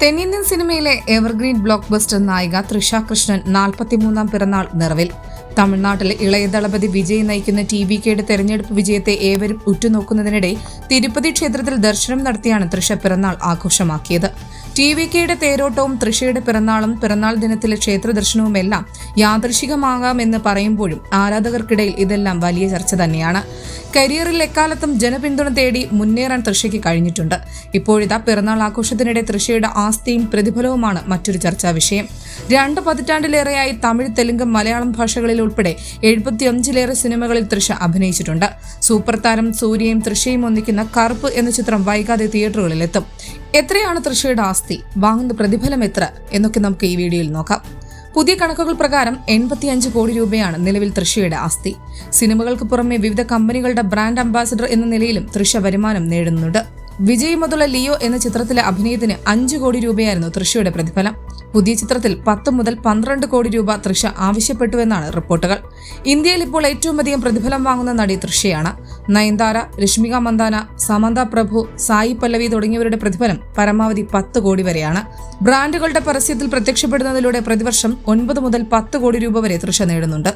തെന്നിന്ത്യൻ സിനിമയിലെ evergreen block buster നായിക തൃഷ കൃഷ്ണൻ 43-ാം പിറന്നാൾ നിറവിൽ. തമിഴ്നാട്ടിലെ ഇളയ ദളപതി വിജയ് നയിക്കുന്ന TVKയുടെ തെരഞ്ഞെടുപ്പ് വിജയത്തെ ഏവരും ഉറ്റുനോക്കുന്നതിനിടെ തിരുപ്പതി ക്ഷേത്രത്തിൽ ദർശനം നടത്തിയാണ് തൃഷ പിറന്നാൾ ആഘോഷമാക്കിയത്. TVKയുടെ തേരോട്ടവും തൃഷയുടെ പിറന്നാൾ ദിനത്തിലെ ക്ഷേത്ര ദർശനവുമെല്ലാം യാദൃശികമാകാമെന്ന് പറയുമ്പോഴും ആരാധകർക്കിടയിൽ ഇതെല്ലാം വലിയ ചർച്ച തന്നെയാണ്. കരിയറിൽ എക്കാലത്തും ജനപിന്തുണ തേടി മുന്നേറാൻ തൃഷയ്ക്ക് കഴിഞ്ഞിട്ടുണ്ട്. ഇപ്പോഴിതാ പിറന്നാൾ ആഘോഷത്തിനിടെ തൃഷയുടെ ആസ്തിയും പ്രതിഫലവുമാണ് മറ്റൊരു ചർച്ചാ വിഷയം. 2 പതിറ്റാണ്ടിലേറെയായി തമിഴ്, തെലുങ്ക്, മലയാളം ഭാഷകളിൽ ഉൾപ്പെടെ 75-ലേറെ സിനിമകളിൽ തൃഷ അഭിനയിച്ചിട്ടുണ്ട്. സൂപ്പർ താരം സൂര്യയും തൃഷയും ഒന്നിക്കുന്ന കറുപ്പ് എന്ന ചിത്രം വൈകാതെ തിയേറ്ററുകളിലെത്തും. എത്രയാണ് തൃഷയുടെ ആസ്തി, വാങ്ങുന്ന പ്രതിഫലം എത്ര എന്നൊക്കെ നമുക്ക് ഈ വീഡിയോയിൽ നോക്കാം. പുതിയ കണക്കുകൾ പ്രകാരം 85 കോടി രൂപയാണ് നിലവിൽ തൃഷയുടെ ആസ്തി. സിനിമകൾക്ക് പുറമെ വിവിധ കമ്പനികളുടെ ബ്രാൻഡ് അംബാസിഡർ എന്ന നിലയിലും തൃഷ വരുമാനം നേടുന്നുണ്ട്. വിജയ് മുതല ലിയോ എന്ന ചിത്രത്തിലെ അഭിനയത്തിന് 5 കോടി രൂപയായിരുന്നു തൃഷയുടെ പ്രതിഫലം. പുതിയ ചിത്രത്തിൽ 10 മുതൽ 12 കോടി രൂപ തൃഷ ആവശ്യപ്പെട്ടുവെന്നാണ് റിപ്പോർട്ടുകൾ. ഇന്ത്യയിൽ ഇപ്പോൾ ഏറ്റവും അധികം പ്രതിഫലം വാങ്ങുന്ന നടി തൃഷയാണ്. നയൻതാര, രശ്മിക മന്ദാന, സമന്ത പ്രഭു, സായി പല്ലവി തുടങ്ങിയവരുടെ പ്രതിഫലം പരമാവധി 10 കോടി വരെയാണ്. ബ്രാൻഡുകളുടെ പരസ്യത്തിൽ പ്രത്യക്ഷപ്പെടുന്നതിലൂടെ പ്രതിവർഷം 9 മുതൽ 10 കോടി രൂപ വരെ തൃഷ നേടുന്നുണ്ട്.